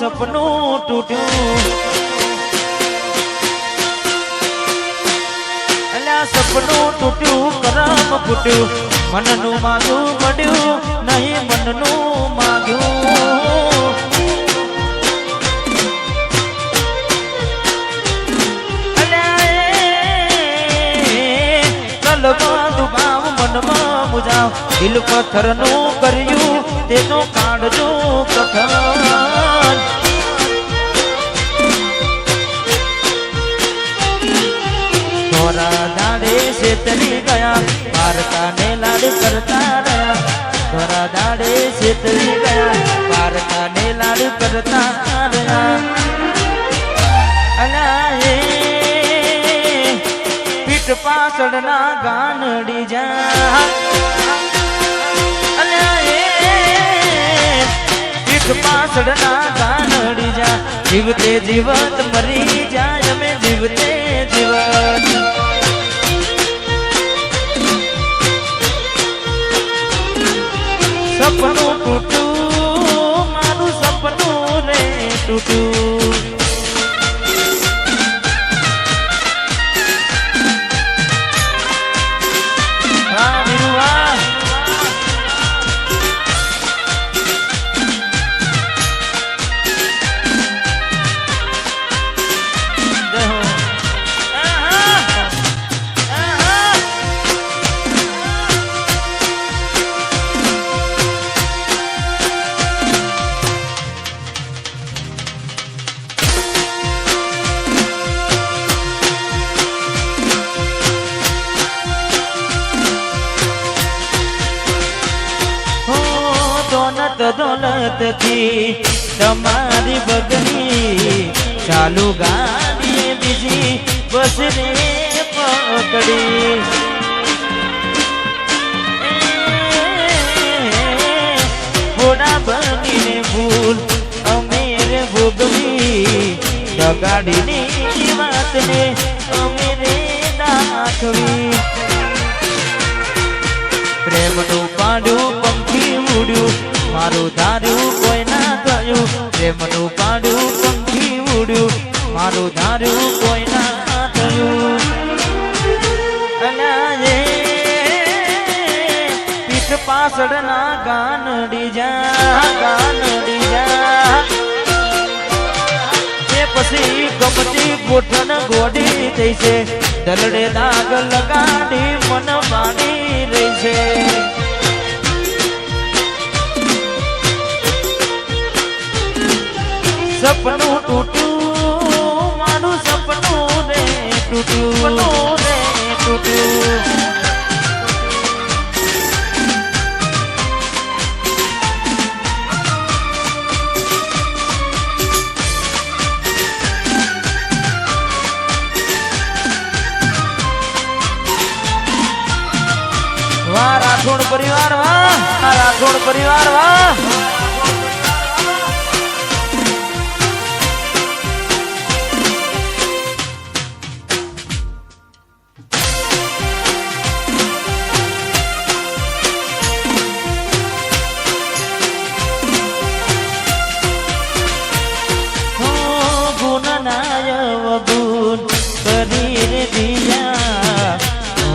સપનું તૂટ્યું અલ્યા સપનું તૂટ્યું કરમ ફૂટ્યું મનનું માગું મળ્યું નહીં મનનું માગ્યું અલ્યા કલમાં દુભાવ મનમાં મુજાવ દિલ પથ્થરનું કર્યું તેનો કાઢજો કથન થોડા દાડે શેતરી ગયા પારકાને લાડ કરતા રહ્યા થોડા દાડે શેતરી ગયા પારકાને લાડ કરતા રહ્યા અલા એ પીઠ પાછળના ગાનડી જા પાછળના ગાનડી જા જીવતે જીવત મરી જાય અમે જીવતે જીવત સપનું તૂટ્યું મારું સપનું રે તૂટ્યું હા નિરુવા દોલત થી તમારી બગડી ચાલુ ગાડી બીજી બસ રે પકડી ઘોડા બનીને ભૂલ અમે રે ભોગવી ગાડીની વાતને અમે રે દાખવી પ્રેમનું પાડું પંખી ઉડ્યું મારું ધાર્યું કોઈ ના થયું પ્રેમનું પાડ્યું પંખી ઉડ્યું મારું ધાર્યું કોઈ ના થયું પીઠ પાછળના ગાનડી જા એ પછી ગમતી ગોઠણ ગોડી થઈ છે દલડે દાગ લગાડી મન માની રહી છે સપનું તૂટ્યું મારું સપનું રે તૂટ્યું રે તૂટ્યું વાહ રાઠોડ પરિવાર વાહ રાઠોડ પરિવાર વાહ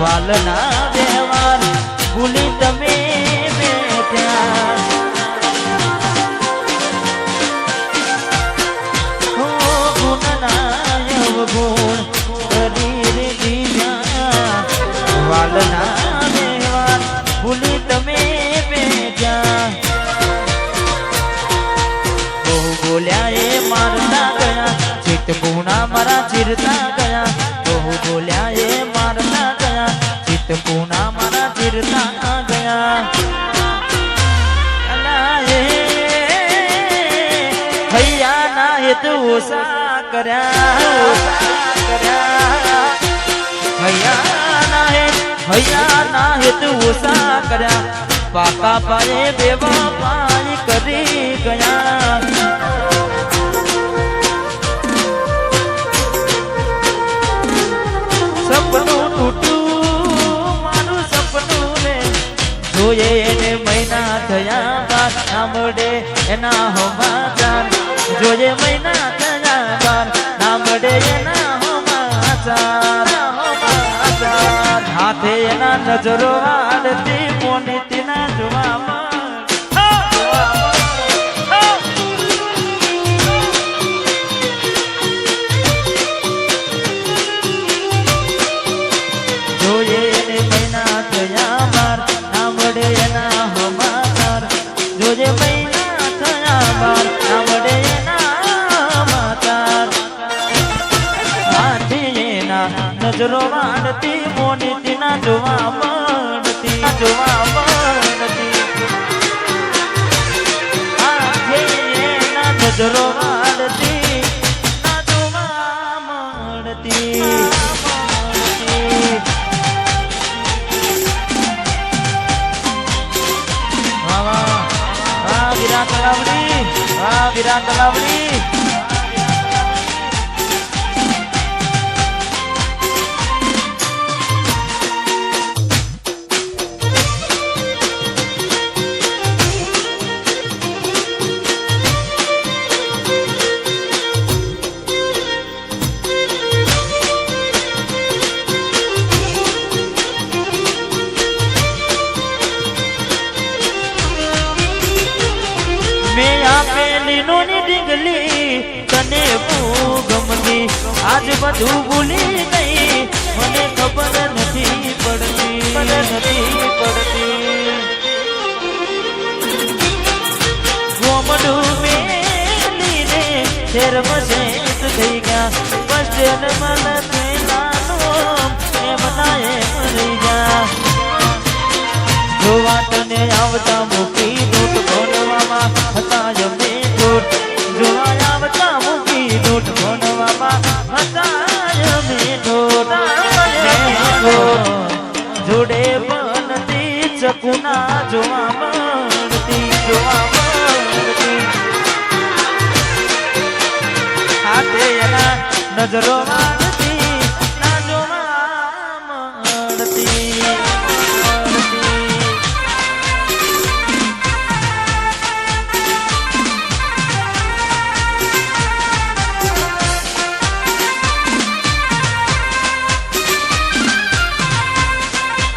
વાલના વ્યવહાર ભૂલી તમે બેઠા ગુણ કરી દીધા વાલના વ્યવહાર ભૂલી તમે બેઠા બહુ બોલ્યા એ મારતા ગયા ચિત્ત ગુણા મારા ચીરતા ગયા બહુ બોલ્યા એ મારતા ગયા ચિત્ત ગુણા મારા ચીરતા ગયા હૈયા ના હેત ઓછા કર્યા હૈયા ના હેત ઓછા કર્યા પાકા પાયે બેવા પાય કરી ગયા સપનું તૂટ્યું મારું સપનું ને જોઈએ એને મહિના થયા બાદ સાંભળે એના સમાચાર જોજે મહિના થયા બાર ના મળે એના સમાચાર હાથે એના નજરો આડતી મોનીતીના જોવામાં નજરો વાળતી મોનીતીના જોવા મળતી નજરો વાળતી ના જોવા મળતી વિરાટ તલાવડી તને ગમતી આજ બધું ભૂલી ગઈ મને ખબર નથી પડતી ગોમડું મેલી રે શેરમાં શેત થઈ ગયા બસ જન્મ નથી નાનો એમ ના એમ રહી ગયા જોવા તને આવતા મૂકી નોટ ભણવામાં હતા અમે નોટ જોવા આવતા મૂકી નોટ ભણવામાં હતા અમે નોટ જોડે બનતી ચકુના જોવા મળતી હાથે એના નજરો વાળતી ના જોવા મળતી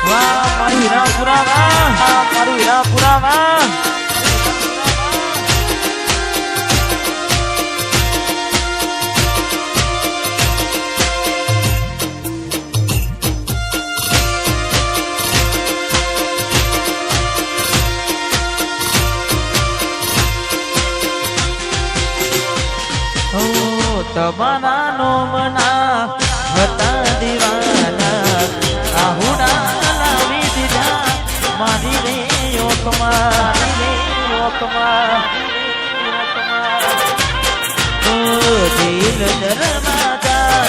મારું હીરાપુરામાં તમારા નોમના હતા દીવાના આહુડા લાવી દીધા મારી રે ઓકમાં દિલ દરવાજા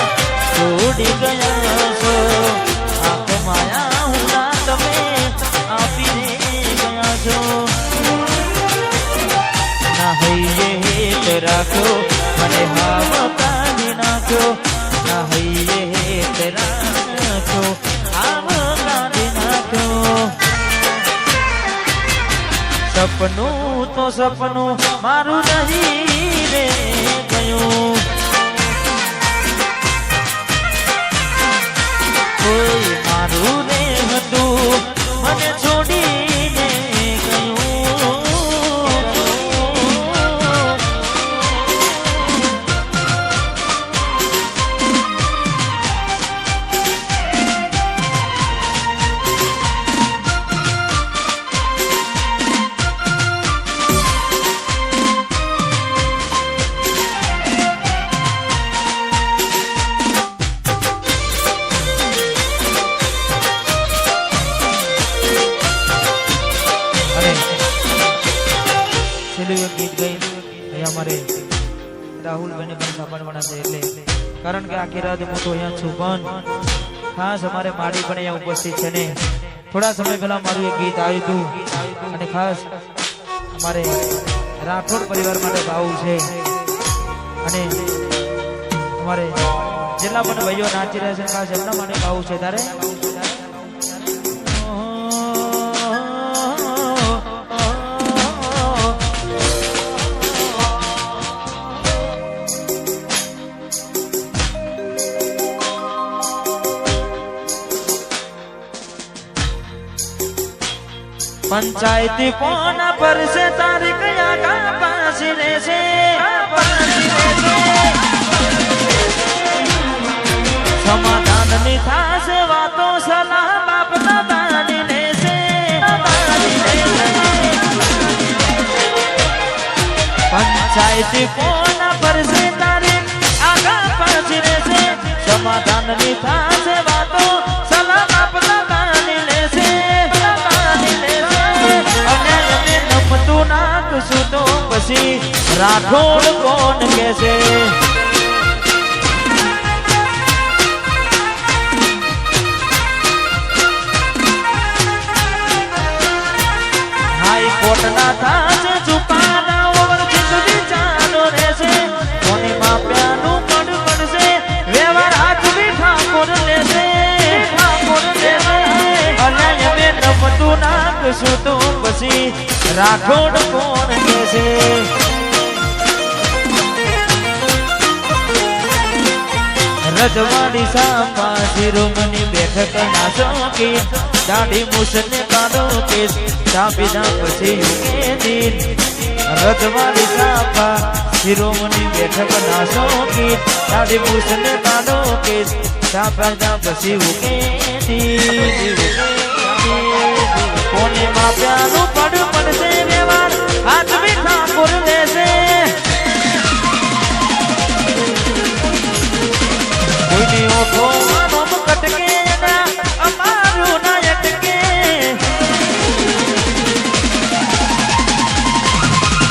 છોડી ગયા છો આંખ માયા હુના તમે આપીને ગયા છો ના હૈયે હેત રાખ્યો મને હાવ કાઢી નાખ્યો ના હૈયે હેત રાખ્યો હાવ કાઢી નાખ્યો સપનું તો સપનું મારું નહીં રે ગયું કોઈ મારું રે હતું મને છોડીને ગયું ગીત ગઈ અમારે રાહુલભાઈને પણ સાંભળવાના છે એટલે કારણ કે આખી રાત હું તો અહીંયા છું પણ ખાસ અમારે માડી પણ અહીંયા ઉપસ્થિત છે ને થોડા સમય પહેલા મારું એક ગીત આવ્યું હતું અને ખાસ અમારે રાઠોડ પરિવાર માટે ગાવું છે અને અમારે જેટલા પણ ભાઈઓ નાચી રહ્યા છે ખાસ એમના માટે ગાવું છે તારે पंचायती कोना पर से तारीख आगा पासी रहશે समाधान ની થાશે વાતો સલાહ બાપ દાદાની લેશે पंचायती कोना पर से तारीख आगा पासी रहશે समाधान ની થાશે વાતો સલાહ બાપ દાદાની લેશે તો પછી રાઠોડ કોણ કહેશે હાઈકોર્ટ ના થાશે ચુકાદા ઓવર ખીચડી ચાલો રહેશે કોની માપ્યાનું કડ પડશે વ્યવહાર હાથ બી ઠાકોર લેશે અન્યાય મેં નમતું નાખશું તો પછી રાઠોડ કોણ કહેશે રજવાડી સાપા શિરોમણી બેઠક ના શોખીન દાઢી મૂછને કાઢો કેસ દાબીના પછી દિન રજવાડી સાપા શિરોમણી બેઠક ના શોખીન દાઢી મૂછને કાઢો કેસ દાબીના પછી દિન કોને માપ્યાનું પડ પડશે વ્યવહાર હાથ બી ઠાકોર લેશે કોઈની ઓઠો નોમ કટકે એના અમારું ના અટકે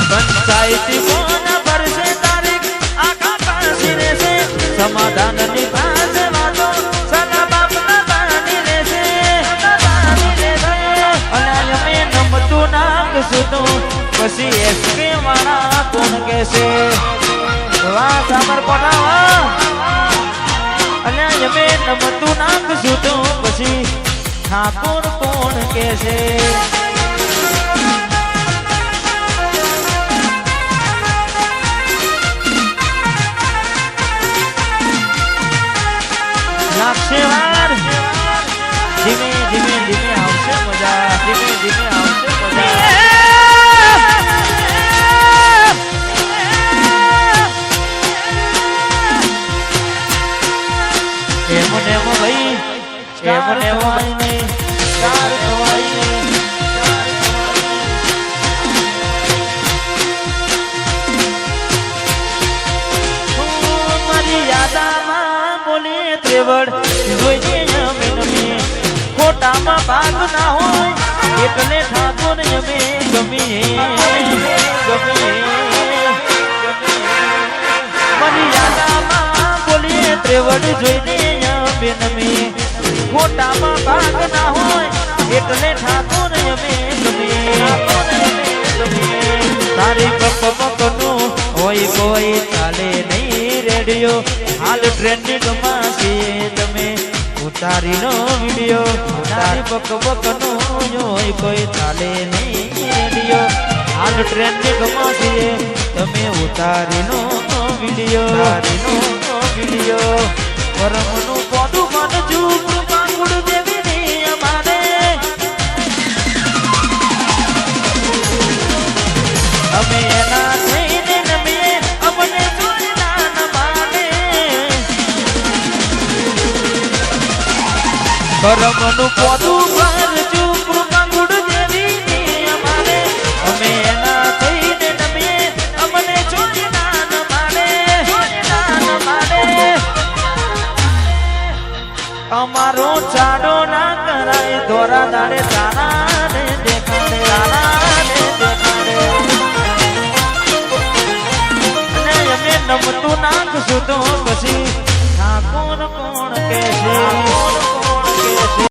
પંચાયતી કોના ભરશે તારીખ આખા પાસી રહેશે સમાધાન ની પાસે વાતો સગા બાપ દાદાની રહેશે અનાય મેં નમતું નાખશું તો પછી એસકે વાળા કોણ કહેશે વાહ સામર પટાવા અનાય મેં નમતું નાખશું તો પછી ઠાકોર કોણ કહેશે લાગશે વાર ધીમે ધીમે ધીમે આવશે મજા ધીમે ધીમે આવશે મજા એમને ભાઈ એમને ભાઈ ને ચાર ભાઈ ને મારી યાદામાં બોલે ત્રેવડ જોઈએ અમે ખોટામાં ભાગ ના હોય એટલે ઠાકોર અમે ગમીએ મારી યાદામાં બોલીએ ત્રેવડ જોઈને બેન અમે ખોટામાં ભાગ ના હોય એટલે ઠાકોર અમે ગમીએ તારી પકનું હોય કોઈ ચાલે નહીં રેડિયો હાલ ટ્રેન્ડિંગમાં છીએ તમે ઉતારી નો વિડિયો તારી બકબકનો હોય કોઈ ચાલે નહીં રેડિયો હાલ ટ્રેન્ડિંગમાં છીએ તમે ઉતારી નો વિડિયો પરમનું પોડું માનજુ કૃપાકુળ દેવીની અમારે અમે એના થઈને નમીએ અમને જોઈના ન માને કરમનું પોદું ભરજુ કૃપાકુળ દેવીની અમારે અમે એના થઈને નમીએ અમને જોઈના ન માને અમારો ચાડો ના કરાય દોરા દાડે તારા